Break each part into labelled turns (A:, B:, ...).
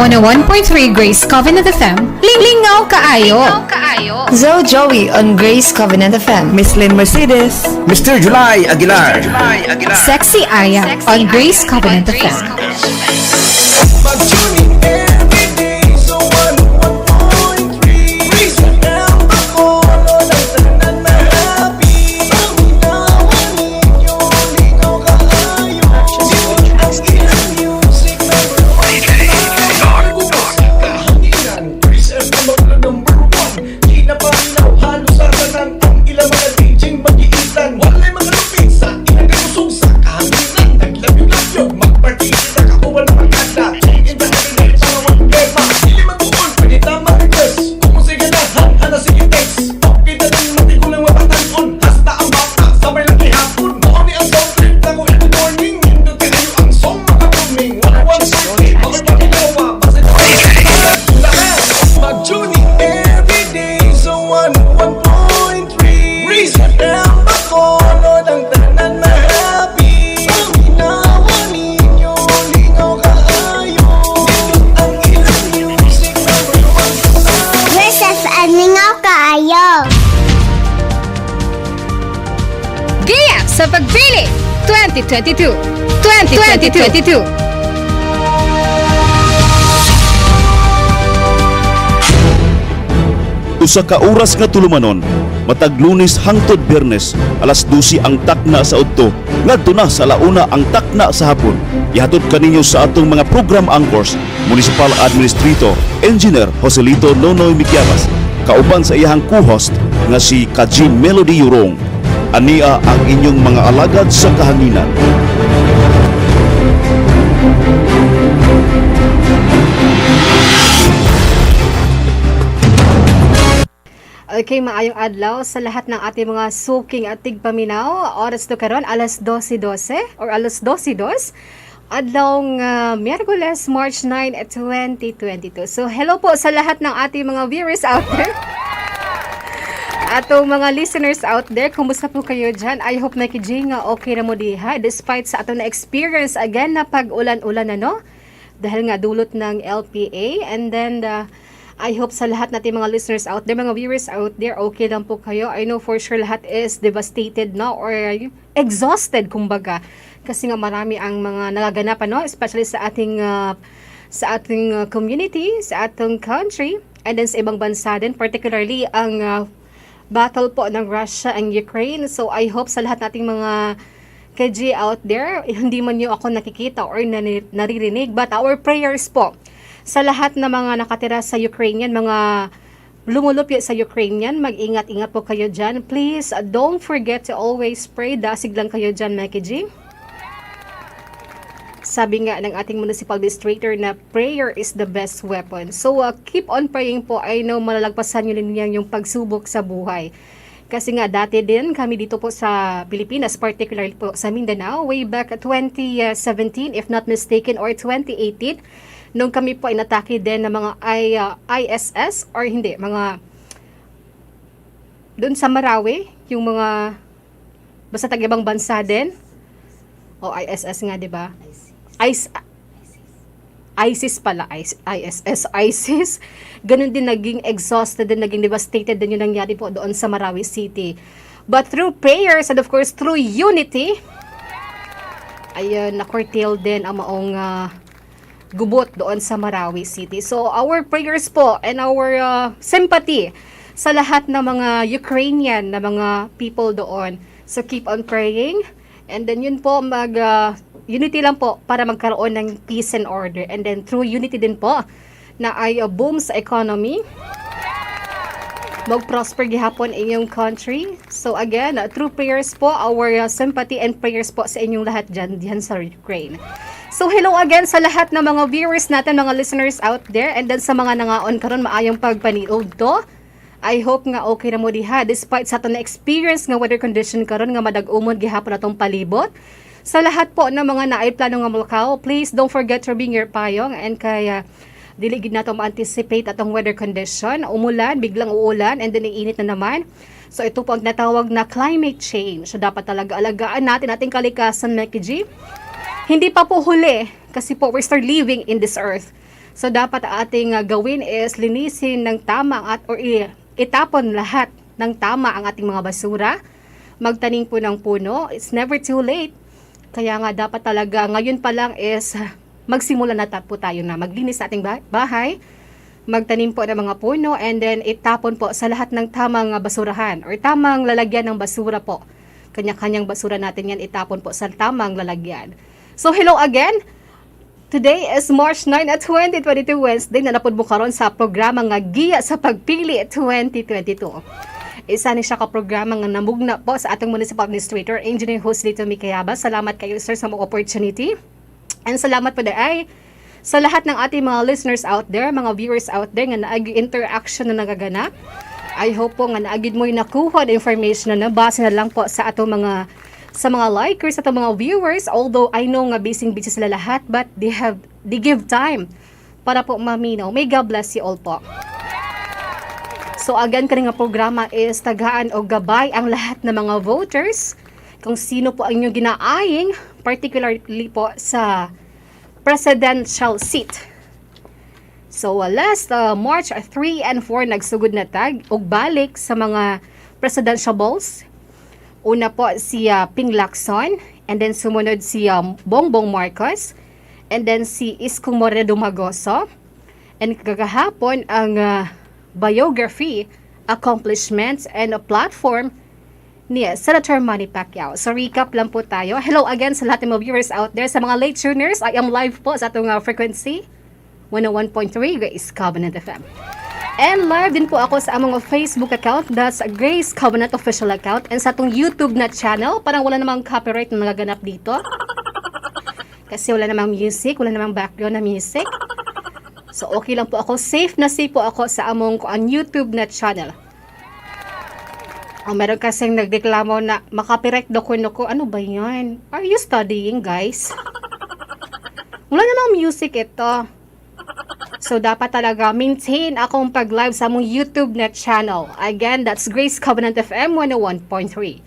A: 101.3 Grace Covenant FM. Lingaw kaayo.
B: Zo Joey on Grace Covenant FM.
C: Miss Lynn Mercedes.
D: Mr. July Aguilar.
A: Sexy Aya on Grace Covenant FM. Giya sa Pagpili 2022.
E: Usa ka oras nga tulumanon, matag Lunes hangtod Biyernes, alas 12 ang takna sa udto, ngadto na sa launa ang takna sa hapon. Ihatod kaninyo sa atong mga program anchors, Municipal Administrator, Engineer Joselito Nonoy Miquiabas, kauban sa iyahang co-host nga si Melody Yurong. Ania ang inyong mga alagad sa kahanginan.
F: Okay, maayong adlaw sa lahat ng ating mga suking at tigpaminaw. Oras to karon alas 12:12 or alas 12:02. Adlawng Miyerkules, March 9, 2022. So, hello po sa lahat ng ating mga viewers out there. Atong mga listeners out there, kumusta po kayo dyan? I hope na nga okay na mo diha despite sa atong na-experience again na pag-ulan-ulan dahil nga dulot ng LPA. And then I hope sa lahat natin mga listeners out there, mga viewers out there, okay lang po kayo. I know for sure lahat is devastated or exhausted kumbaga kasi nga marami ang mga nagaganapan especially sa ating community, sa ating country, and then sa ibang bansa din, particularly ang battle po ng Russia and Ukraine. So I hope sa lahat nating mga KG out there, hindi man nyo ako nakikita or naririnig, but our prayers po sa lahat na mga nakatira sa Ukrainian, mga lumulupyo sa Ukrainian, mag-ingat-ingat po kayo dyan. Please, don't forget to always pray. Dasig lang kayo dyan, mga KG. Sabi nga ng ating municipal administrator na prayer is the best weapon. So, keep on praying po. I know malalagpasan nyo niyan yung pagsubok sa buhay. Kasi nga dati din kami dito po sa Pilipinas, particularly po sa Mindanao, way back 2017, if not mistaken, or 2018, nung kami po inatake din ng mga ISS or hindi, mga doon sa Marawi, yung mga basta tag-ibang bansa din. O ISS nga, di ba? ISIS pala, ISIS. Ganun din naging exhausted din, naging devastated din yung nangyari po doon sa Marawi City. But through prayers and of course through unity, ayun, na-curtail din ang maong gubot doon sa Marawi City. So our prayers po and our sympathy sa lahat ng mga Ukrainian na mga people doon. So keep on praying. And then yun po, unity lang po para magkaroon ng peace and order. And then through unity din po na ay boom sa economy, mag-prosper gihapon inyong country. So again, through prayers po, our sympathy and prayers po sa inyong lahat dyan sa Ukraine. So hello again sa lahat ng mga viewers natin, mga listeners out there, and then sa mga nangaon karon maayong pagpaniod to. I hope nga okay na mo diha despite sa aton na experience nga weather condition karon nga madag-umon gihapon atong palibot. Sa lahat po ng mga naay plano nga mulakaw, please don't forget to bring your payong and kaya dili gid nato ma-anticipate atong weather condition. Umulan, biglang uulan, and then iinit na naman. So ito po ang natawag na climate change. So dapat talaga alagaan natin ating kalikasan, Meki G. Hindi pa po huli kasi po we're still living in this earth. So dapat ang ating gawin is linisin ng tama or itapon lahat ng tama ang ating mga basura. Magtanim po ng puno. It's never too late. Kaya nga dapat talaga ngayon pa lang is magsimula na po tayo na maglinis sa ating bahay. Magtanim po ng mga puno and then itapon po sa lahat ng tamang basurahan or tamang lalagyan ng basura po. Kanya-kanyang basura natin yan itapon po sa tamang lalagyan. So hello again. Today is March 9 at 2022 Wednesday na napod mo karon sa programa nga Giya sa Pagpili 2022. Isa ni siya ka programa nga namugna po sa ating Municipal Administrator, Engineer Joselito Miquiabas. Salamat kayo sir sa mga opportunity. And salamat po ay sa lahat ng ating mga listeners out there, mga viewers out there nga naagi interaction na nagaganap. I hope po nga naagid mo yung nakuha na information na nabasa na lang po sa atong mga likers, sa mga viewers, although I know nga busy sila lahat, but they give time para po maminaw. May God bless you all po. So again, kani nga programa is tagaan o gabay ang lahat ng mga voters kung sino po ang inyong ginaaying, particularly po sa presidential seat. So last March 3 and 4 nagsugod na tag og balik sa mga presidential balls. Una po si Ping Lacson, and then sumunod si Bongbong Marcos, and then si Iskong Moreno Dumagoso, and kagahapon ang biography, accomplishments, and a platform ni Senator Manny Pacquiao. So recap lang po tayo. Hello again sa lahat ng mga viewers out there. Sa mga late tuners, I am live po sa itong frequency 101.3 Grace Covenant FM. And live din po ako sa among Facebook account, that's Grace Covenant Official Account, and sa atong YouTube na channel. Parang wala namang copyright na nagaganap dito. Kasi wala namang music, wala namang background na music. So okay lang po ako, safe po ako sa among YouTube na channel. Meron kasing nagdeklamo na makapiright daw ko. Ano ba yan? Are you studying, guys? Wala namang music ito. So, dapat talaga maintain akong pag-live sa mong YouTube na channel. Again, that's Grace Covenant FM 101.3.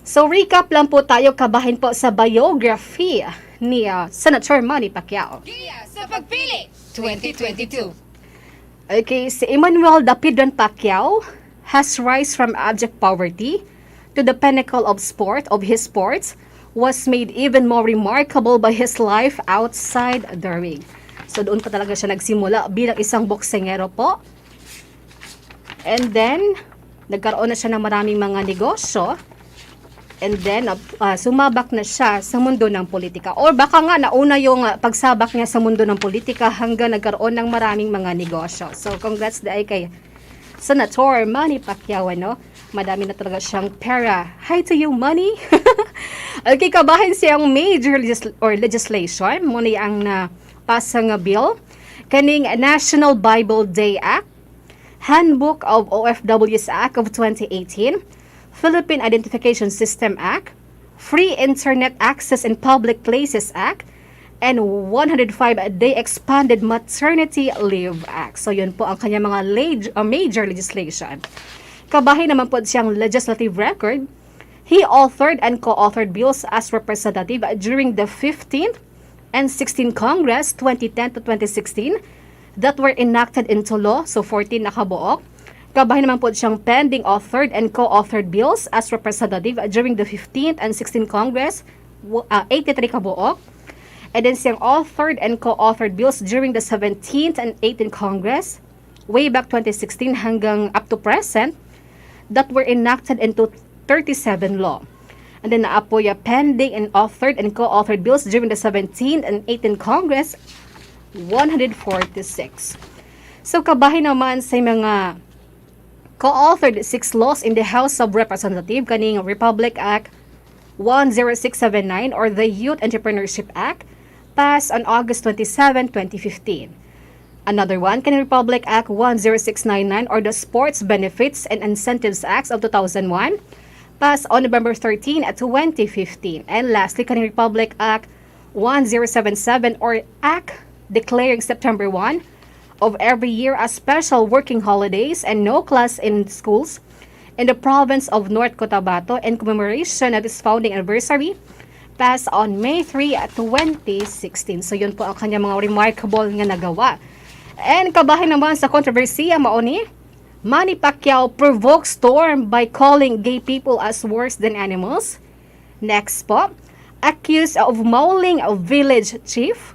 F: So, recap lang po tayo, kabahin po sa biography ni Senator Manny Pacquiao.
B: Giya sa Pagpili 2022.
F: Okay, si Emmanuel Dapidon Pacquiao has rise from abject poverty to the pinnacle of his sports, was made even more remarkable by his life outside the ring. So doon pa talaga siya nagsimula bilang isang boksingero po. And then, nagkaroon na siya ng maraming mga negosyo. And then, sumabak na siya sa mundo ng politika. Or baka nga nauna yung pagsabak niya sa mundo ng politika hanggang nagkaroon ng maraming mga negosyo. So congrats dahil kay Senator Manny Pacquiao, no? Madami na talaga siyang pera. Hi to you, Manny! Okay, kabahin siyang major legislation. Muna ang pasang bill, kaning National Bible Day Act, Handbook of OFWs Act of 2018, Philippine Identification System Act, Free Internet Access in Public Places Act, and 105-day Expanded Maternity Leave Act. So yun po ang kanya mga major legislation. Kabahin naman po siyang legislative record. He authored and co-authored bills as representative during the 15th and 16th Congress 2010 to 2016 that were enacted into law, so 14 nakabuok. Kabahin naman po siyang pending authored and co-authored bills as representative during the 15th and 16th Congress, 83 kabuok. And then siyang authored and co-authored bills during the 17th and 18th Congress, way back 2016 hanggang up to present, that were enacted into 37 law. And then naapoy pending and authored and co-authored bills during the 17th and 18th Congress, 146. So kabahin naman sa mga co-authored 6 laws in the House of Representatives, kaning Republic Act 10679 or the Youth Entrepreneurship Act, passed on August 27, 2015. Another one, kaning Republic Act 10699 or the Sports Benefits and Incentives Acts of 2001, passed on November 13, 2015. And lastly, kaning Republic Act 1077 or Act declaring September 1 of every year as special working holidays and no class in schools in the province of North Cotabato in commemoration of its founding anniversary passed on May 3, 2016. So yun po ang kanyang mga remarkable nga nagawa. And kabahin naman sa kontrobersiya maoni, Manny Pacquiao provokes storm by calling gay people as worse than animals. Next po, accused of mauling a village chief.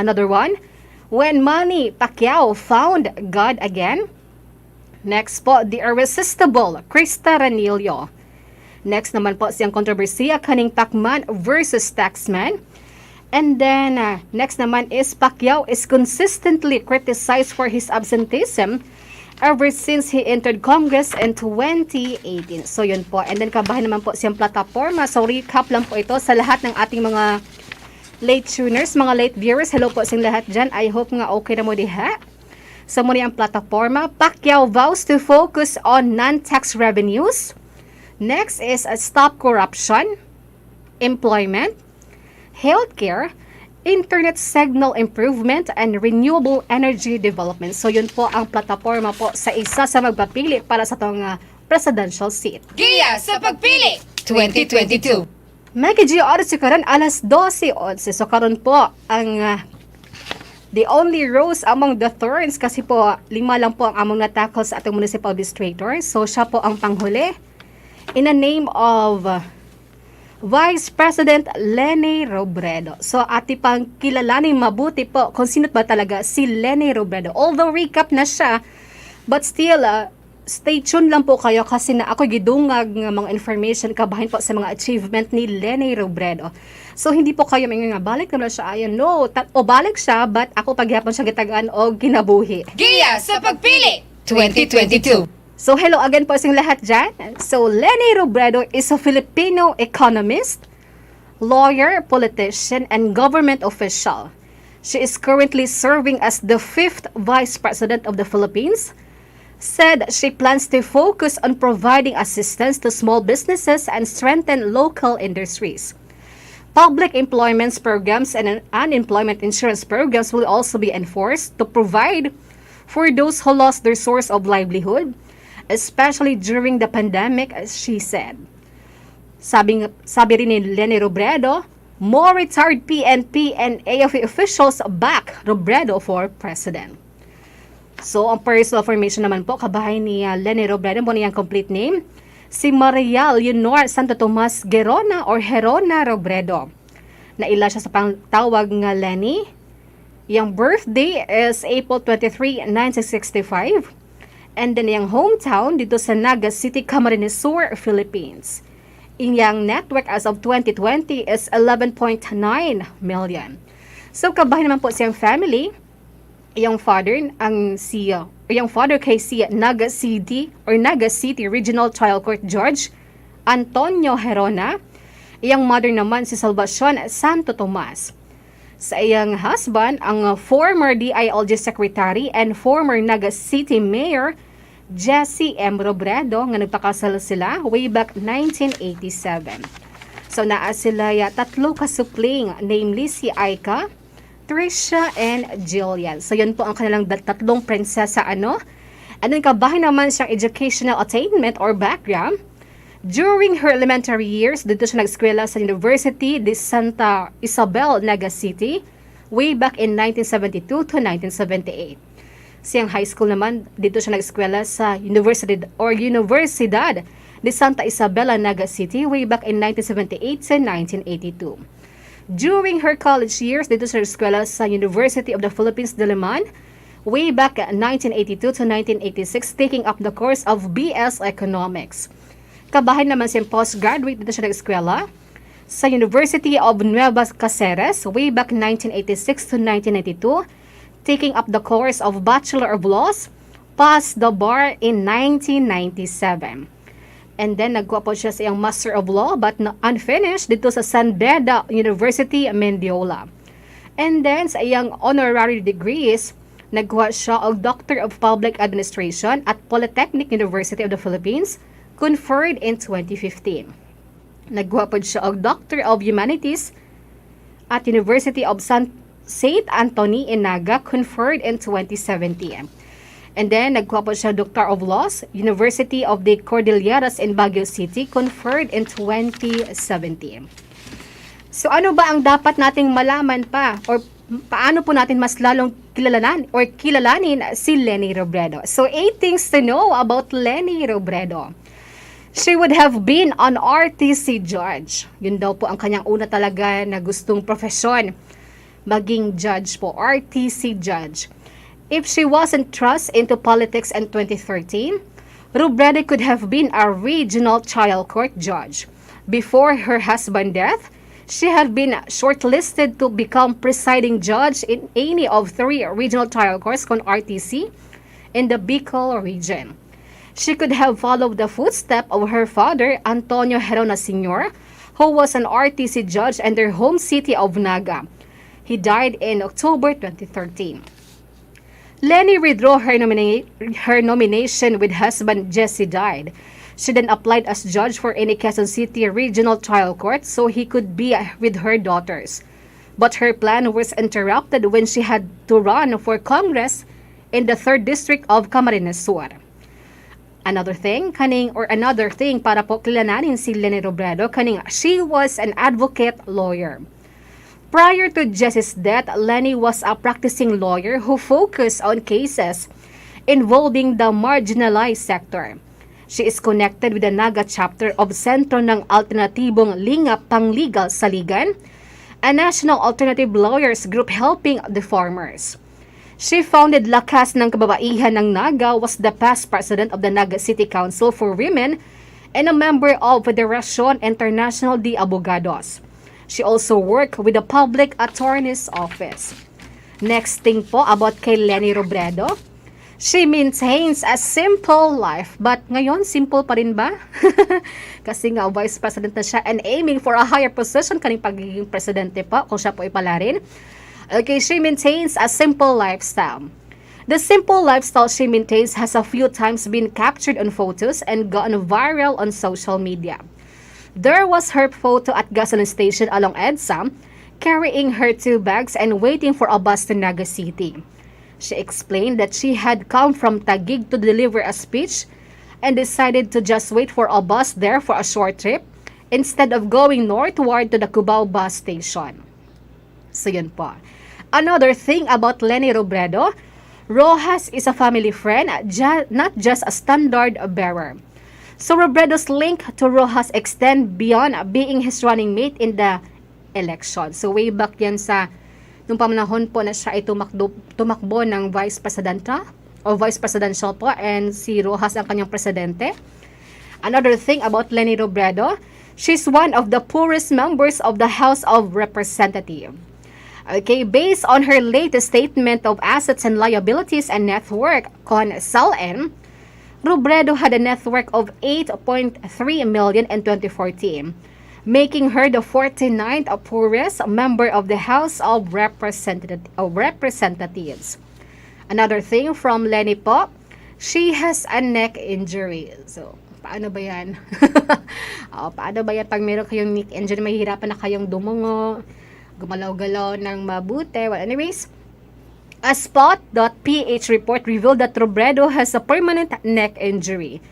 F: Another one, when Manny Pacquiao found God again. Next po, the irresistible Krista Ranillo. Next naman po siyang kontrobersiya kaning Pacman versus Taxman. And then, next naman is Pacquiao is consistently criticized for his absenteeism ever since he entered Congress in 2018. So yun po. And then kabahin naman po siyang plataforma. So recap lang po ito sa lahat ng ating mga late tuners, mga late viewers. Hello po sa lahat dyan. I hope nga okay na mo diha. So muna ang plataforma. Pacquiao vows to focus on non-tax revenues. Next is stop corruption, employment, healthcare, internet signal improvement, and renewable energy development. So yun po ang plataforma po sa isa sa magpapili para sa itong presidential seat.
B: Giya sa Pagpili 2022.
F: Mega Giya oras si karon alas 12:11. So karon po ang the only rose among the thorns kasi po 5 lang po ang among na-tackle sa atong municipal administrator. So siya po ang panghuli in the name of Vice President Leni Robredo. So ati pang kilalanin mabuti po kung sino ba talaga si Leni Robredo. Although recap na siya, but still stay tuned lang po kayo kasi na ako gidungag ng mga information kabahin po sa mga achievement ni Leni Robredo. So hindi po kayo may nga balik naman siya ayon. No, o balik siya but ako paghapon siya gitagaan o ginabuhi.
B: Giya sa Pagpili 2022.
F: So hello again po sa lahat dyan. So Leni Robredo is a Filipino economist, lawyer, politician, and government official. She is currently serving as the 5th Vice President of the Philippines. Said she plans to focus on providing assistance to small businesses and strengthen local industries. Public employment programs and unemployment insurance programs will also be enforced to provide for those who lost their source of livelihood, especially during the pandemic, as she said. Sabi rin ni Leni Robredo, more retired PNP and AFP officials back Robredo for president. So, ang personal information naman po, kabahay ni Leni Robredo, mo niyang complete name, si Maria Leonor Santo Tomas Gerona or Herona Robredo. Naila siya sa pangtawag nga Leni. Yung birthday is April 23, 1965. And then yung hometown dito sa Naga City, Camarines Sur, Philippines. Inyang network as of 2020 is 11.9 million. So kabahin naman po siyang family. Yung father kay si Naga City or Naga City Regional Trial Court Judge Antonio Herona. Iyang mother naman si Salvacion Santo Tomas. Sa iyang husband, ang former DILG Secretary and former Naga City Mayor Jesse M. Robredo nga nagpakasal sila way back 1987. So naa sila tatlo kasupling, namely si Aika, Trisha, and Jillian. So yun po ang kanilang tatlong prinsesa And then kabahin naman siyang educational attainment or background. During her elementary years, dito siya nag-eskwela sa University de Santa Isabel, Naga City, way back in 1972 to 1978. Siyang high school naman, dito siya nag-eskwela sa Universidad de Santa Isabela, Naga City, way back in 1978 to 1982. During her college years, dito siya nag-eskwela sa University of the Philippines, Diliman, way back 1982 to 1986, taking up the course of BS Economics. Kabahin naman siyang postgraduate dito siya nag-eskwela sa University of Nueva Cáceres way back 1986 to 1992, taking up the course of Bachelor of Laws, passed the bar in 1997. And then nagkuha po siya sa iyang Master of Law but unfinished dito sa San Beda University, Mendiola. And then sa iyang honorary degrees, nagkuha siya og Doctor of Public Administration at Polytechnic University of the Philippines, conferred in 2015. Nagkuha po siya og Doctor of Humanities at University of St. Anthony in Naga, conferred in 2017. And then nagkuha po siya Doctor of Laws, University of the Cordilleras in Baguio City, conferred in 2017. So ano ba ang dapat nating malaman pa or paano po natin mas lalong kilalanin si Leni Robredo? So 8 things to know about Leni Robredo. She would have been an RTC judge. Yun daw po ang kanyang una talaga na gustong profesyon. Maging judge po, RTC judge. If she wasn't thrust into politics in 2013, Robredo could have been a regional trial court judge. Before her husband's death, she had been shortlisted to become presiding judge in any of 3 regional trial courts con RTC in the Bicol region. She could have followed the footsteps of her father, Antonio Herona Sr., who was an RTC judge in their home city of Naga. He died in October 2013. Leni withdrew her nomination with husband Jesse died. She then applied as judge for any Quezon City Regional Trial Court so he could be with her daughters. But her plan was interrupted when she had to run for Congress in the 3rd District of Camarines Sur. Another thing para po kilalanin si Leni Robredo, she was an advocate lawyer. Prior to Jesse's death, Leni was a practicing lawyer who focused on cases involving the marginalized sector. She is connected with the Naga chapter of Sentro ng Alternatibong Linga Pangligal Saligan, a national alternative lawyers group helping the farmers. She founded Lakas ng Kababaihan ng Naga, was the past president of the Naga City Council for Women, and a member of Federación Internacional de Abogados. She also worked with the Public Attorney's Office. Next thing po about kay Leni Robredo, she maintains a simple life. But ngayon, simple pa rin ba? Kasi nga, vice president na siya and aiming for a higher position kaning pagiging presidente pa kung siya po ipalarin. Okay, she maintains a simple lifestyle. The simple lifestyle she maintains has a few times been captured on photos and gone viral on social media. There was her photo at gasoline station along EDSA, carrying her 2 bags and waiting for a bus to Naga City. She explained that she had come from Taguig to deliver a speech and decided to just wait for a bus there for a short trip instead of going northward to the Cubao bus station. So yun po. Another thing about Leni Robredo, Rojas is a family friend, not just a standard bearer. So Robredo's link to Rojas extend beyond being his running mate in the election. So way back yan sa nung pamanahon po na siya ay tumakbo ng vice presidenta o vice presidential po and si Rojas ang kanyang presidente. Another thing about Leni Robredo, she's one of the poorest members of the House of Representatives. Okay, based on her latest statement of assets and liabilities and net worth con SALN, Robredo had a net worth of 8.3 million in 2014. Making her the 49th poorest member of the House of Representatives. Another thing from Leni po, she has a neck injury. So, paano ba yan? Paano ba yan pag meron kayong neck injury, mahihirapan na kayong dumungo, gumalaw-galaw ng mabuti. Well, anyways, a spot.ph report revealed that Robredo has a permanent neck injury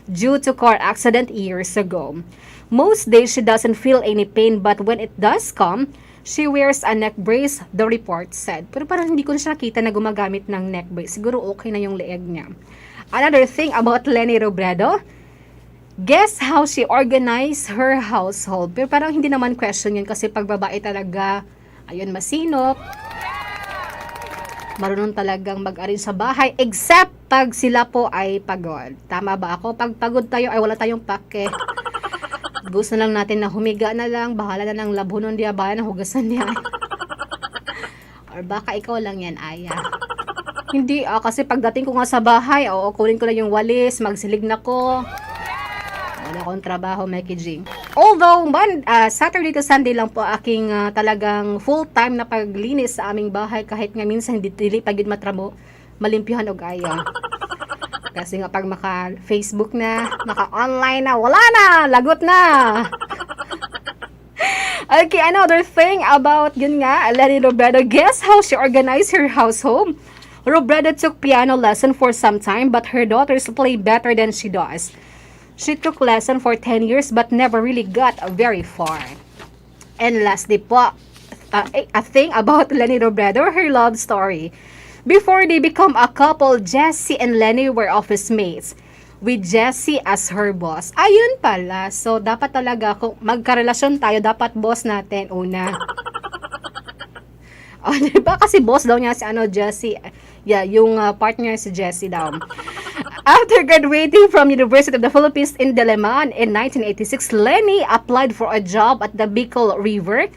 F: due to car accident years ago. Most days she doesn't feel any pain, but when it does come, she wears a neck brace, the report said. Pero parang hindi ko na siya nakita na gumagamit ng neck brace. Siguro okay na yung leeg niya. Another thing about Leni Robredo, guess how she organized her household. Pero parang hindi naman question yun kasi pag babae talaga, ayun, masinop, marunong talagang mag-arrange sa bahay, except pag sila po ay pagod. Tama ba ako? Pag pagod tayo ay wala tayong pake. Gusto na lang natin na humiga na lang, bahala na ng labunon diya, bahala na hugasan niya. Or baka ikaw lang yan, Aya. Hindi, kasi pagdating ko nga sa bahay, kunin ko lang yung walis, magsilig na ko. Wala akong trabaho, Mikey G. Although, Saturday to Sunday lang po aking talagang full-time na paglinis sa aming bahay, kahit nga minsan hindi pagid matramo, malimpyuhan og Aya. Kasi nga pag maka-Facebook na, maka-online na, wala na! Lagot na! Okay, another thing about, yun nga, Leni Robredo, guess how she organized her household? Robredo took piano lesson for some time, but her daughters play better than she does. She took lesson for 10 years, but never really got very far. And lastly po, a thing about Lenny Robredo, her love story. Before they become a couple, Jessie and Lenny were office mates, with Jessie as her boss. Ayun pala. So, dapat talaga, kung magkarelasyon tayo, dapat boss natin una. Diba? Kasi boss daw niya si Jessie. Yeah, yung partner si Jessie daw. After graduating from University of the Philippines in Diliman in 1986, Lenny applied for a job at the Bicol River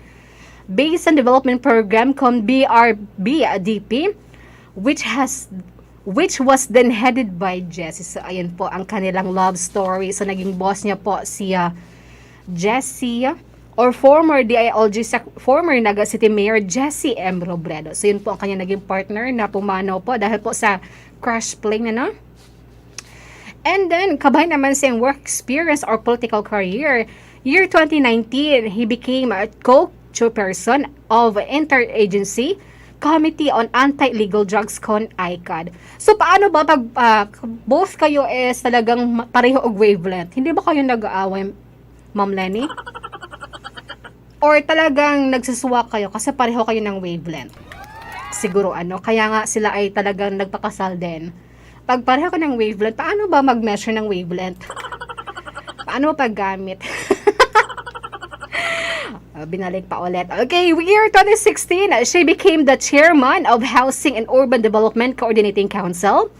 F: Basin Development Program called BRBDP, which was then headed by Jessie. So, ayan po ang kanilang love story. So, naging boss niya po si Jessie, or former former Naga City Mayor Jessie M. Robredo. So, yun po ang kanya naging partner na pumanaw po dahil po sa crash plane, ano? And then, kabay naman sa work experience or political career, year 2019, he became a co-chairperson of Interagency Committee on Anti-Illegal Drugs con ICAD. So, paano ba pag both kayo is talagang pareho og wavelength? Hindi ba kayo nag-aaway, Ma'am Lenny? Or talagang nagsusuwa kayo kasi pareho kayo ng wavelength? Siguro kaya nga sila ay talagang nagpakasal din. Pag pareho ka ng wavelength, paano ba mag-measure ng wavelength? Paano paggamit? Binalik pa ulit. Okay, year 2016, she became the chairman of Housing and Urban Development Coordinating Council.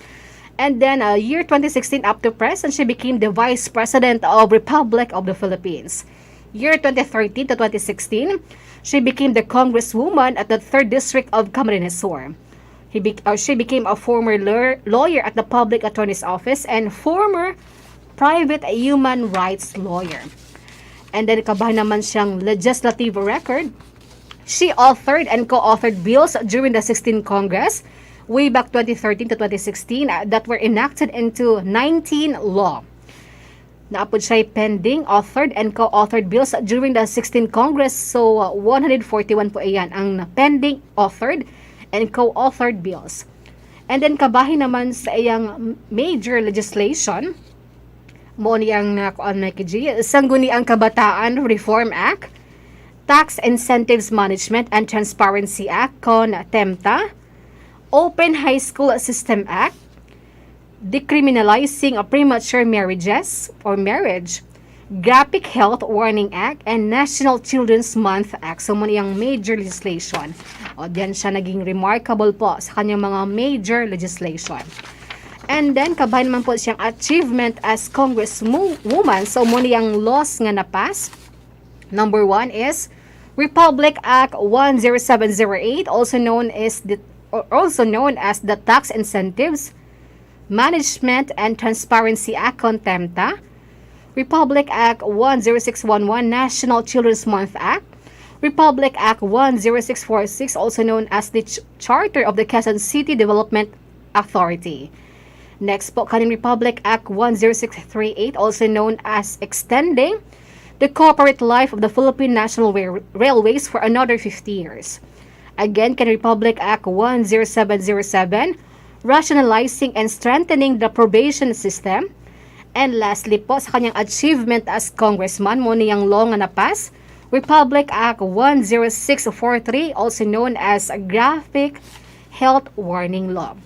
F: And then, year 2016 up to present, she became the vice president of Republic of the Philippines. Year 2013 to 2016, she became the congresswoman at the 3rd District of Camarines Sur. She became a former lawyer at the Public Attorney's Office and former private human rights lawyer. And then, kabahan naman siyang legislative record. She authored and co-authored bills during the 16th Congress, way back 2013 to 2016, that were enacted into 19 law. Naapod siya pending, authored, and co-authored bills during the 16th Congress. So, 141 po iyan ang pending, authored, and co-authored bills. And then, kabahin naman sa iyang major legislation, mo niyang Sangguniang Kabataan Reform Act, Tax Incentives Management and Transparency Act, con TEMTA, Open High School System Act, Decriminalizing Premature Marriages or Marriage, Graphic Health Warning Act, and National Children's Month Act. So, muna yung major legislation. O, diyan siya naging remarkable po sa kanyang mga major legislation. And then, kabay naman po siyang achievement as congresswoman. So, muna yung laws nga na-pass. Number 1 is Republic Act 10708, also known as the Tax Incentives Management and Transparency Act, TEMTA. Republic Act 10611, National Children's Month Act. Republic Act 10646, also known as the Charter of the Quezon City Development Authority. Next po, kaning Republic Act 10638, also known as Extending the Corporate Life of the Philippine National Railways for another 50 years. Again, kaning Republic Act 10707, Rationalizing and Strengthening the Probation System. And lastly po, sa kanyang achievement as congressman, mo niyang law nga na-pass, Republic Act 10643, also known as Graphic Health Warning Law.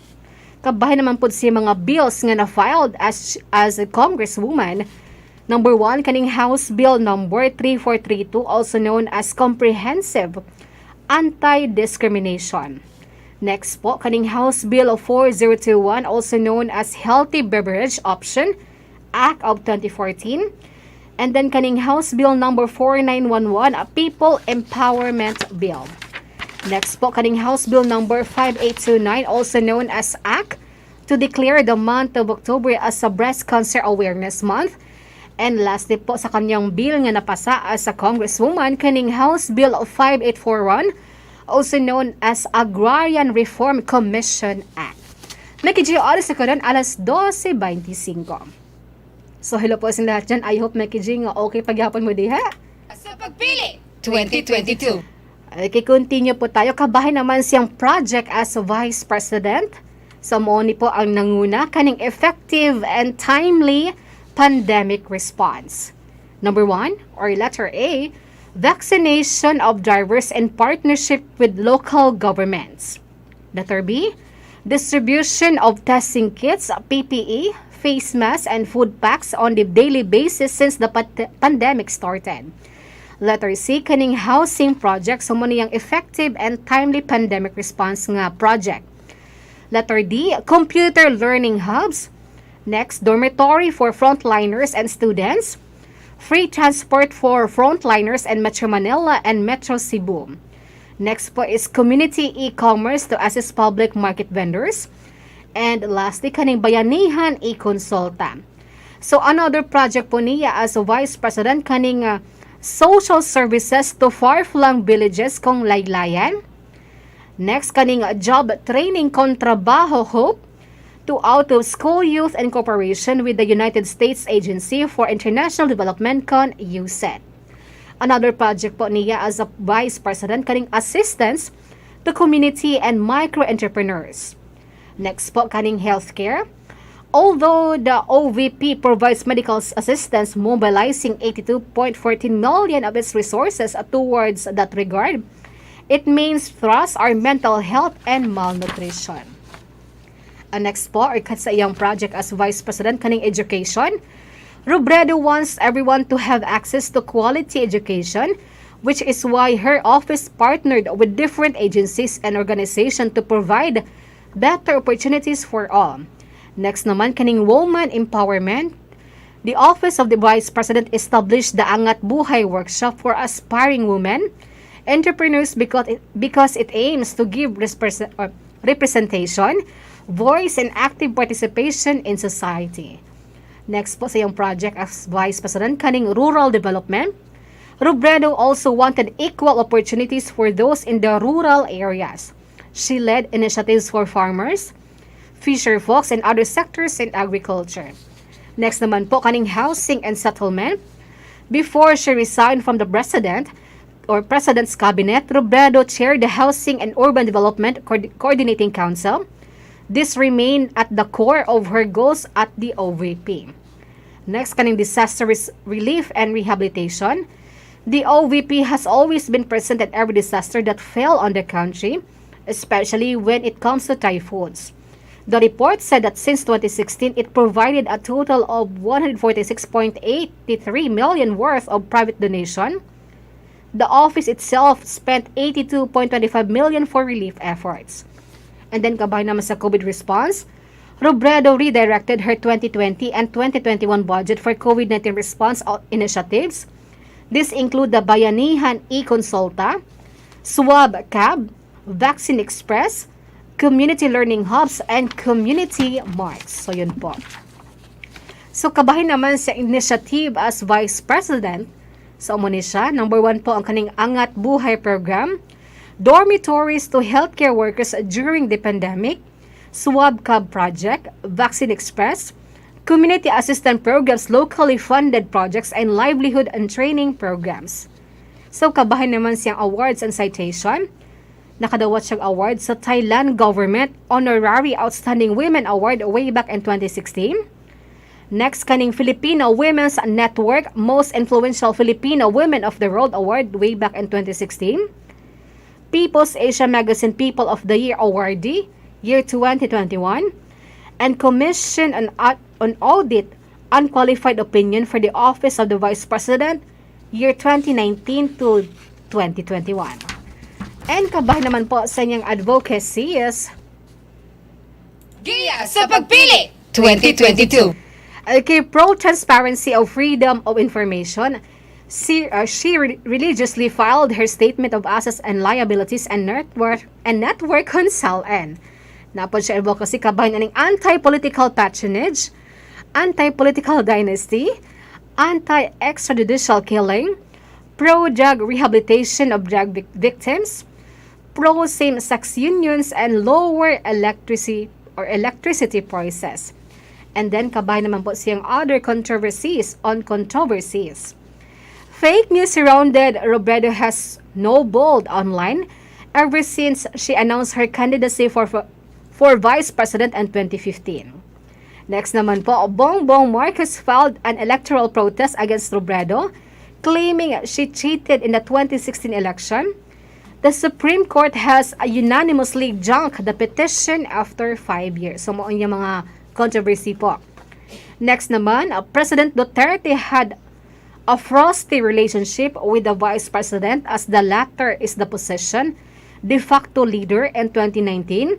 F: Kabahin naman po siya mga bills nga na-filed as a congresswoman. Number 1, kaning House Bill number 3432, also known as Comprehensive Anti-Discrimination. Next po, kaning House Bill 4021, also known as Healthy Beverage Option Act of 2014. And then kaning House Bill number 4911, a People Empowerment Bill. Next po, kaning House Bill number 5829, also known as Act to declare the month of October as a Breast Cancer Awareness Month. And lastly po, sa kanyang bill nga napasa as a congresswoman, kaning House Bill 5841, also known as Agrarian Reform Commission Act. Nakikita oras sa karon alas 12:25. So, hello po sa lahat dyan. I hope nakikita okay paghapon mo diha.
B: Sa Pagpili 2022.
F: Okay, continue po tayo. Kabahin naman siyang project as Vice President. So, mo ni po ang nanguna kaning effective and timely pandemic response. Number 1, or letter A, Vaccination of drivers in partnership with local governments. Letter B. Distribution of testing kits, PPE, face masks, and food packs on the daily basis since the pandemic started. Letter C. Kaning housing project, so muna yung effective and timely pandemic response nga project. Letter D. Computer learning hubs. Next, dormitory for frontliners and students. Free transport for frontliners in Metro Manila and Metro Cebu. Next po is community e-commerce to assist public market vendors. And lastly, kaning bayanihan e-consulta. So another project po niya as a Vice President kaning social services to far-flung villages kong laylayan. Next, kaning job training kontrabaho hope to out-of-school youth in cooperation with the United States Agency for International Development con USAID. Another project po niya as a Vice President kaning assistance to community and micro-entrepreneurs. Next po kaning healthcare. Although the OVP provides medical assistance mobilizing 82.14 million of its resources towards that regard, it means thrust our mental health and malnutrition. Next po, or sa iyang project as Vice President kaning education, Robredo wants everyone to have access to quality education, which is why her office partnered with different agencies and organizations to provide better opportunities for all. Next naman, kaning woman empowerment. The Office of the Vice President established the Angat Buhay Workshop for aspiring women entrepreneurs because it aims to give representation, voice, and active participation in society. Next po sa iyong project as Vice President kaning rural development. Robredo also wanted equal opportunities for those in the rural areas. She led initiatives for farmers, fisher folks, and other sectors in agriculture. Next naman po kaning housing and settlement. Before she resigned from the President's cabinet, Robredo chaired the Housing and Urban Development Coordinating Council. This remained at the core of her goals at the OVP. Next, kaning disaster relief and rehabilitation. The OVP has always been present at every disaster that fell on the country, especially when it comes to typhoons. The report said that since 2016, it provided a total of 146.83 million worth of private donation. The office itself spent 82.25 million for relief efforts. And then kabay naman sa COVID response, Robredo redirected her 2020 and 2021 budget for COVID-19 response initiatives. These include the Bayanihan e-Consulta, Swab Cab, Vaccine Express, Community Learning Hubs, and Community Marts. So yun po. So kabahin naman sa initiative as Vice President, sa siya, number 1 po ang kaning Angat Buhay Program, dormitories to healthcare workers during the pandemic, Swab Cab Project, Vaccine Express, community assistance programs, locally funded projects, and livelihood and training programs. So kabahin naman siyang awards and citation. Nakadawat siyang award sa Thailand Government Honorary Outstanding Women Award way back in 2016. Next, kaning Filipino Women's Network Most Influential Filipino Women of the World Award way back in 2016. People's Asia Magazine People of the Year awardee, year 2021, and Commission on Audit Unqualified Opinion for the Office of the Vice President, year 2019 to 2021. And kabahin naman po sa inyong advocacy is
B: Giya sa Pagpili 2022.
F: Okay, pro-transparency of freedom of information. She religiously filed her statement of assets and liabilities and network on SALN. Napod siya advocacy kabahin aning anti-political patronage, anti-political dynasty, anti-extrajudicial killing, pro-drug rehabilitation of drug victims, pro-same-sex unions, and lower electricity prices. And then kabahin naman po siyang other controversies on controversies. Fake news surrounded Robredo has snowballed online ever since she announced her candidacy for Vice President in 2015. Next naman po, Bongbong Marcos filed an electoral protest against Robredo, claiming she cheated in the 2016 election. The Supreme Court has unanimously junked the petition after 5 years. So, mo yung mga controversy po. Next naman, President Duterte had a frosty relationship with the Vice President as the latter is the position de facto leader in 2019.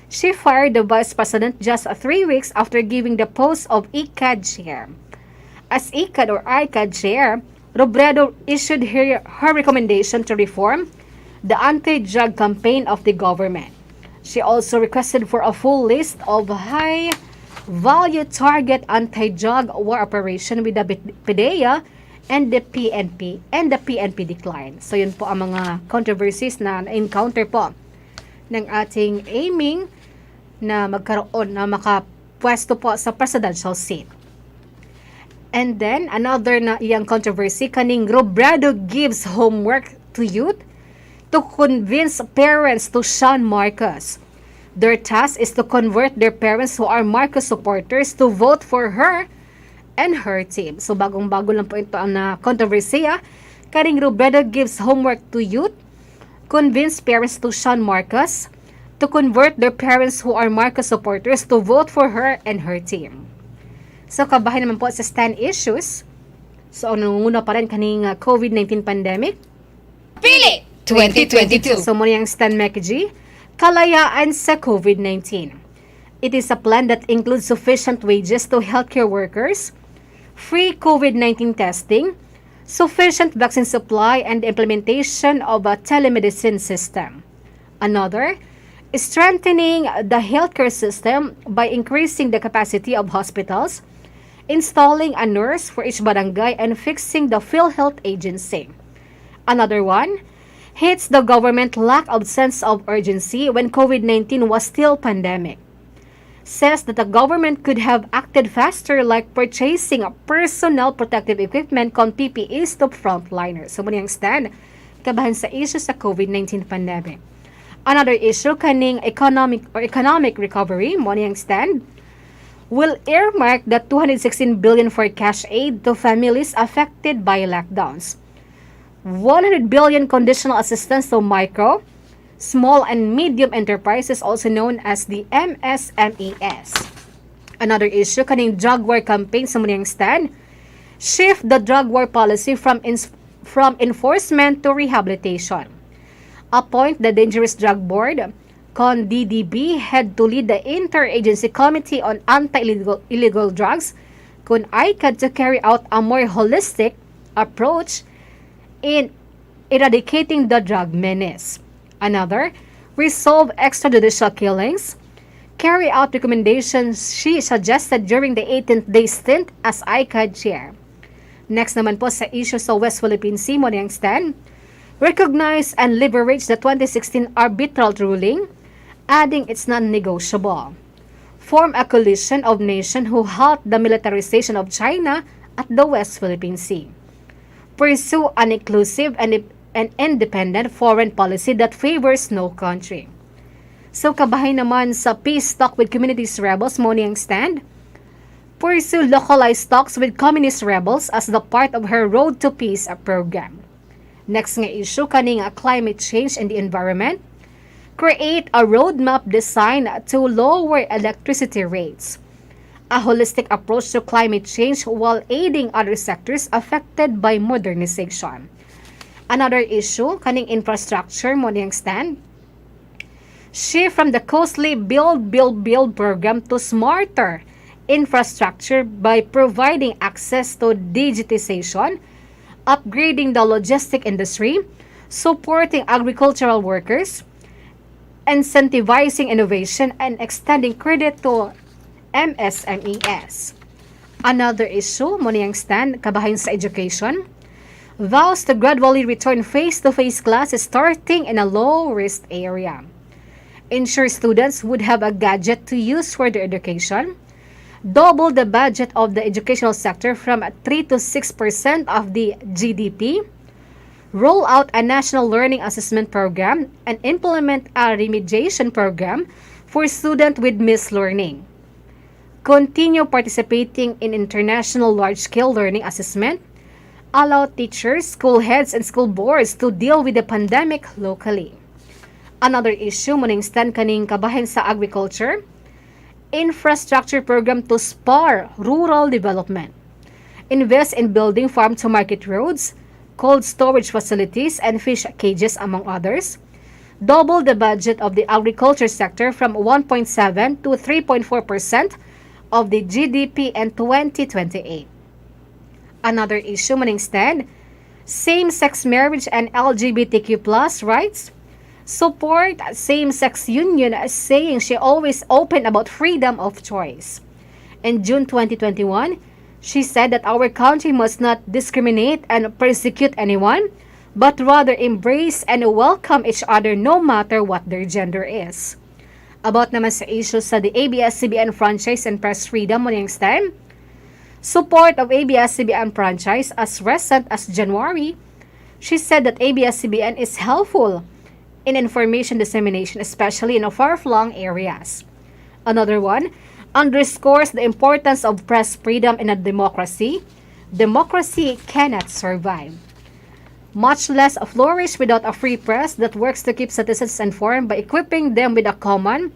F: She fired the Vice President just 3 weeks after giving the post of ICAD chair. As ICAD or ICAD chair, Robredo issued her recommendation to reform the anti-drug campaign of the government. She also requested for a full list of high-value target anti-drug war operation with the PDEA and the PNP decline. So yun po ang mga controversies na encounter po ng ating aiming na magkaroon na makapwesto po sa presidential seat. And then another na iyang controversy kaning Robredo gives homework to youth to convince parents to shun Marcos. Their task is to convert their parents who are Marcos supporters to vote for her and her team. So bagong-bago lang po ito ang controversy. Karing Robredo gives homework to youth, convince parents to shun Marcos, to convert their parents who are Marcos supporters to vote for her and her team. So kabahin naman po sa stand issues. So ang nangunguna pa rin kaning COVID-19 pandemic.
B: Pili 2022.
F: So muna yung stand mekiji, kalayaan sa COVID-19. It is a plan that includes sufficient wages to healthcare workers, free COVID-19 testing, sufficient vaccine supply, and the implementation of a telemedicine system. Another is strengthening the healthcare system by increasing the capacity of hospitals, installing a nurse for each barangay, and fixing the PhilHealth agency. Another one hits the government lack of sense of urgency when COVID-19 was still pandemic. Says that the government could have acted faster like purchasing personal protective equipment kon PPEs to frontliners. So muna yung stand kabahan sa issue sa COVID-19 pandemic. Another issue kaning economic recovery, muna yung stand will earmark the 216 billion for cash aid to families affected by lockdowns. 100 billion conditional assistance to micro, small and medium enterprises, also known as the MSMEs. Another issue kaning drug war campaign sa munang stand, shift the drug war policy from enforcement to rehabilitation. Appoint the Dangerous Drug Board, con DDB, head to lead the Interagency Committee on Anti-Illegal Drugs, con ICAD to carry out a more holistic approach in eradicating the drug menace. Another, resolve extrajudicial killings, carry out recommendations she suggested during the 18th day stint as ICAD chair. Next naman po sa issue sa West Philippine Sea, muna yung stand, recognize and leverage the 2016 arbitral ruling, adding it's non-negotiable. Form a coalition of nations who halt the militarization of China at the West Philippine Sea. Pursue an inclusive and independent foreign policy that favors no country. So kabahay naman sa peace talk with communities rebels, muna yung stand, pursue localized talks with communist rebels as the part of her Road to Peace program. Next nga issue kaning climate change and the environment, create a roadmap designed to lower electricity rates. A holistic approach to climate change while aiding other sectors affected by modernization. Another issue, kaning infrastructure, mo niyang stand. Shift from the costly build program to smarter infrastructure by providing access to digitization, upgrading the logistic industry, supporting agricultural workers, incentivizing innovation, and extending credit to MSMEs. Another issue, mo niyang stand, kabahin sa education, vows to gradually return face-to-face classes starting in a low-risk area. Ensure students would have a gadget to use for their education. Double the budget of the educational sector from 3 to 6% of the GDP. Roll out a national learning assessment program and implement a remediation program for students with missed learning. Continue participating in international large-scale learning assessment. allow teachers, school heads, and school boards to deal with the pandemic locally. Another issue muning stand kaning kabahin sa agriculture, infrastructure program to spur rural development. Invest in building farm-to-market roads, cold storage facilities, and fish cages, among others. Double the budget of the agriculture sector from 1.7 to 3.4% of the GDP in 2028. Another issue maning stand, same-sex marriage and LGBTQ plus rights. Support same-sex union as saying she always open about freedom of choice. In June 2021, she said that our country must not discriminate and persecute anyone, but rather embrace and welcome each other no matter what their gender is. About naman sa issues sa the ABS-CBN franchise and press freedom mo niyang stand, support of ABS-CBN franchise as recent as January, she said that ABS-CBN is helpful in information dissemination, especially in far-flung areas. Another one underscores the importance of press freedom in a democracy. Democracy cannot survive, much less flourish without a free press that works to keep citizens informed by equipping them with a common,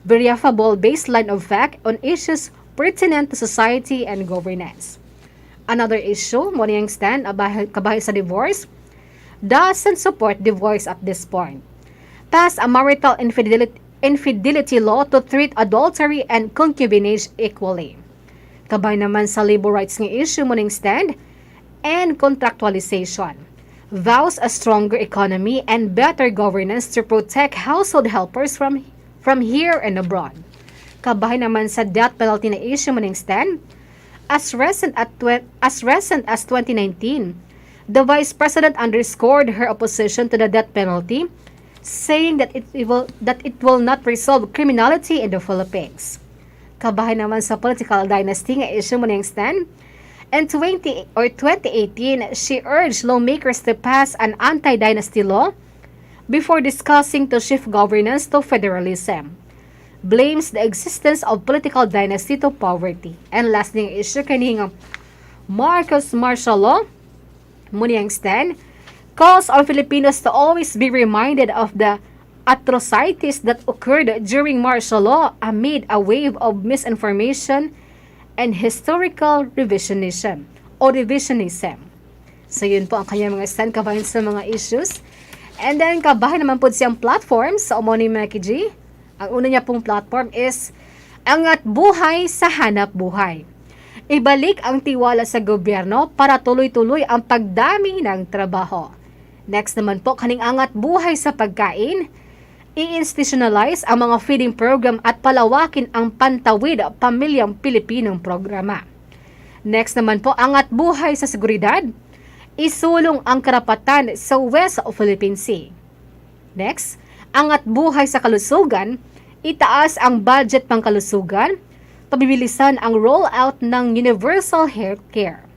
F: verifiable baseline of fact on issues pertinent to society and governance. Another issue, mo niyang stand kabahay sa divorce, doesn't support divorce at this point. Pass a marital infidelity law to treat adultery and concubinage equally. Kabay naman sa labor rights ng issue mo niyang stand, and contractualization. Vows a stronger economy and better governance to protect household helpers from here and abroad. Kabahay naman sa death penalty na issue mo niyang stand, as recent as 2019, the Vice President underscored her opposition to the death penalty, saying that it will not resolve criminality in the Philippines. Kabahay naman sa political dynasty nga issue mo niyang stand, in 2018, she urged lawmakers to pass an anti-dynasty law before discussing to shift governance to federalism. Blames the existence of political dynasty to poverty. And last ng issue kaning Marcos martial law, Muniang stand, calls on Filipinos to always be reminded of the atrocities that occurred during martial law amid a wave of misinformation and historical revisionism. So yun po ang kanyang mga stand kabahin sa mga issues. And then kabahin naman po siyang platforms sa Omoni Mekiji. Ang una niya pong platform is Angat Buhay sa Hanap Buhay. Ibalik ang tiwala sa gobyerno para tuloy-tuloy ang pagdami ng trabaho. Next naman po, kaning Angat Buhay sa Pagkain. I-institutionalize ang mga feeding program at palawakin ang Pantawid Pamilyang Pilipinong programa. Next naman po, Angat Buhay sa Seguridad. Isulong ang karapatan sa West Philippine Sea. Next, Angat Buhay sa Kalusugan. Itaas ang budget pang kalusugan. Pabibilisan ang rollout ng universal healthcare.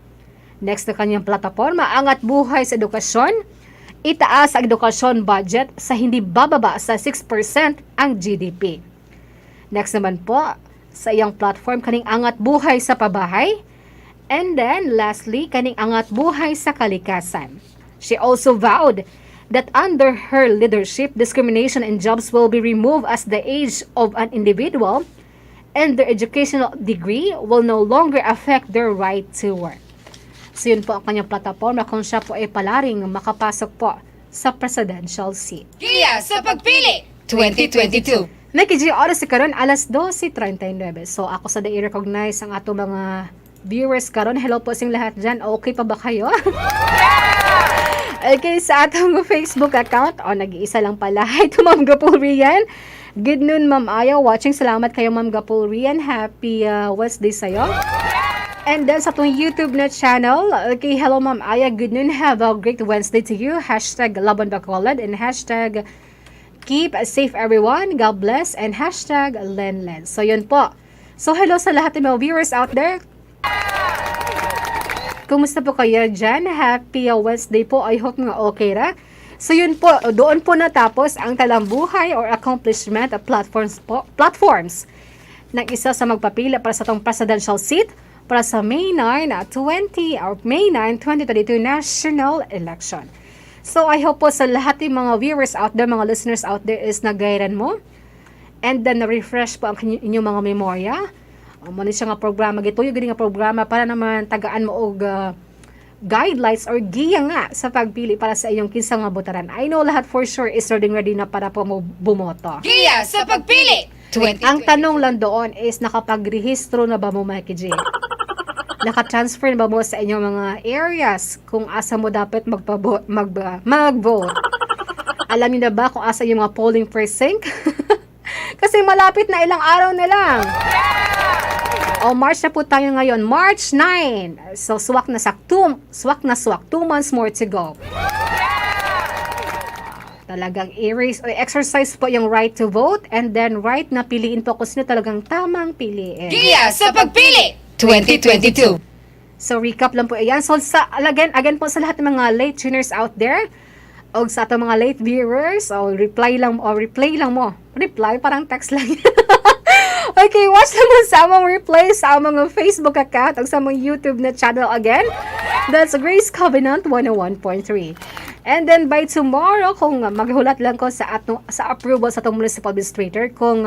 F: Next na kanyang plataforma, Angat Buhay sa Edukasyon. Itaas ang edukasyon budget sa hindi bababa sa 6% ang GDP. Next naman po, sa iyang platform, kaning Angat Buhay sa Pabahay. And then, lastly, kaning Angat Buhay sa Kalikasan. She also vowed that under her leadership, discrimination in jobs will be removed as the age of an individual and their educational degree will no longer affect their right to work. So yun po ang kanyang platform na kung siya po ay palaring makapasok po sa presidential seat.
B: Giya sa Pagpili 2022.
F: Nakiji oras si karon alas 12:39. So ako sa i-recognize ang ato mga viewers karon. Hello po sing lahat dyan. Okay pa ba kayo? Okay, sa atong Facebook account, nag-iisa lang pala. Hi to Ma'am Gapulrian. Good noon, Ma'am Ayaw. Watching, salamat kayo, Ma'am Gapulrian. Happy Wednesday sa'yo. And then sa atong YouTube na channel, okay, hello Ma'am Aya. Good noon. Have a great Wednesday to you. Hashtag Laban Bacolod and hashtag Keep safe everyone. God bless. And hashtag Lenlen. So yun po. So hello sa lahat ng mga viewers out there. Kumusta po kayo dyan? Happy Wednesday po. I hope nga okay ra. So yun po, doon po natapos ang talambuhay or accomplishment of platforms ng isa sa magpapila para sa itong presidential seat para sa May 9, 2022 national election. So I hope po sa lahat ng mga viewers out there, mga listeners out there is nagayran mo. And then na-refresh po ang inyong mga memorya. Muna siya nga programa, gituyo gini nga programa para naman tagaan mo og guidelines or giya nga sa pagpili para sa iyong kinsa nga botaran. I know lahat for sure is ready na para po mo bumoto.
B: Giya sa pagpili!
F: Ang tanong lang doon is nakapagrehistro na ba mo, Mikey J? Naka-transfer na ba mo sa inyong mga areas kung asa mo dapat mag-vote? Alam niyo na ba kung asa yung mga polling precinct? Kasi malapit na, ilang araw na lang. March na po tayo ngayon. March 9. So, swak na 2 months more to go. Talagang i-raise o exercise po yung right to vote and then right na piliin po kung sino talagang tamang piliin.
B: Giya sa pagpili! 2022.
F: So, recap lang po yan. So, again po sa lahat ng mga late tuners out there, o sa ato mga late viewers, replay lang mo. Reply, parang text lang. Okay, watch naman sa among replay sa among Facebook account o sa among YouTube na channel again. That's Grace Covenant 101.3. And then by tomorrow, kung maghulat lang ko sa approval sa atong municipal administrator, kung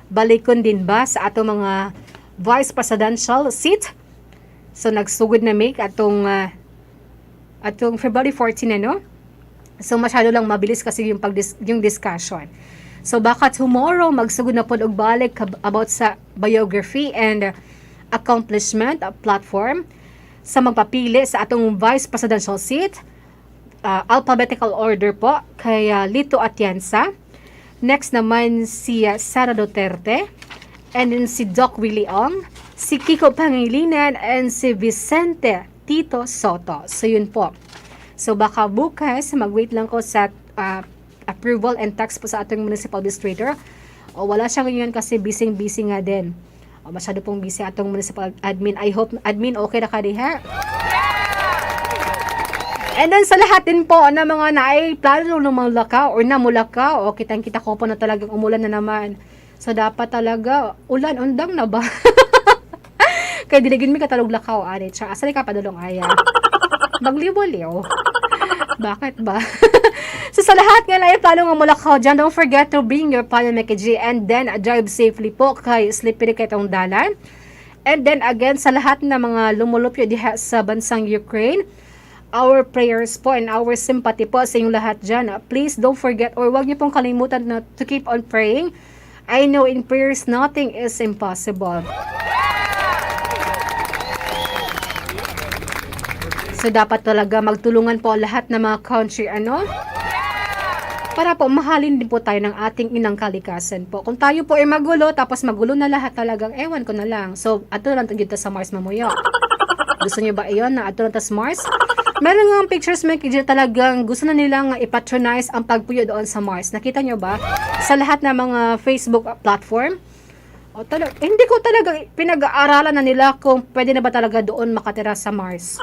F: balikon din ba sa atong mga vice presidential seat. So nagsugod na make atong February 14 ano. So masyado lang mabilis kasi yung discussion. So baka tomorrow magsugod na po og balik about sa biography and accomplishment platform sa magpapili sa atong vice presidential seat. Alphabetical order po kay Lito Atienza. Next naman si Sara Duterte, and then si Doc Willie Ong, si Kiko Pangilinan, and si Vicente Tito Soto. So yun po. So baka bukas mag-wait lang ko sa approval and tax po sa ating municipal administrator. Wala siya ngayon kasi busy nga din. Masyado pong busy atong municipal admin. I hope admin okay na ka diha. And then sa lahat din po na mga plano ng mga lakaw or namulakaw, kitang-kita ko po na talagang umulan na naman. So dapat talaga, ulan, undang na ba? Kaya diligin mi katalog lakaw, anit siya. Asali ka padulong aya. Magliw-liw. Bakit ba? So sa lahat nga na plano nga mulakaw dyan, don't forget to bring your pala Mikey and then drive safely po kay slippery kitong dalan. And then again, sa lahat na mga lumulupyo diha sa bansang Ukraine, our prayers po and our sympathy po sa inyong lahat dyan. Please don't forget or wag niyo pong kalimutan na to keep on praying. I know in prayers nothing is impossible. So dapat talaga magtulungan po lahat ng mga country para po mahalin din po tayo ng ating inang kalikasan po. Kung tayo po ay magulo, tapos magulo na lahat talagang, ewan ko na lang. So, ato lang tagid sa Mars mamuyo. Gusto niyo ba iyon na ato lang sa Mars? Meron nga pictures talagang gusto na nilang ipatronize ang pagpuyo doon sa Mars. Nakita niyo ba? Sa lahat ng mga Facebook platform. Hindi ko talaga pinag-aaralan na nila kung pwede na ba talaga doon makatira sa Mars.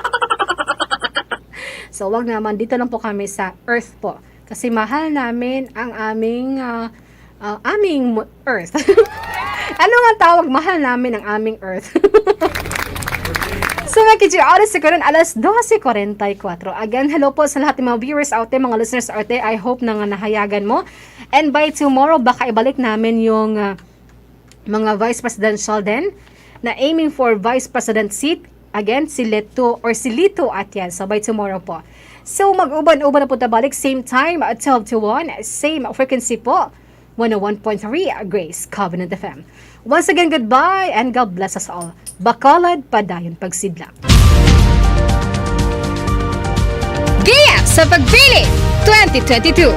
F: So, wag naman. Dito lang po kami sa Earth po. Kasi mahal namin ang aming Earth. Ano nga tawag? Mahal namin ang aming Earth. So, oras siguro alas 12:44. Again, hello po sa lahat ng mga viewers out there, mga listeners out there. I hope na nahayagan mo. And by tomorrow, baka ibalik namin yung mga vice presidential din na aiming for vice president seat. Again, si Lito Atienza. So, by tomorrow po. So, mag-uban-uban na po balik. Same time, 12 to 1. Same frequency po. 101.3 Grace Covenant FM. Once again, goodbye and God bless us all. Bacolod, padayon pagsidlak.
A: Giya sa pagpili 2022.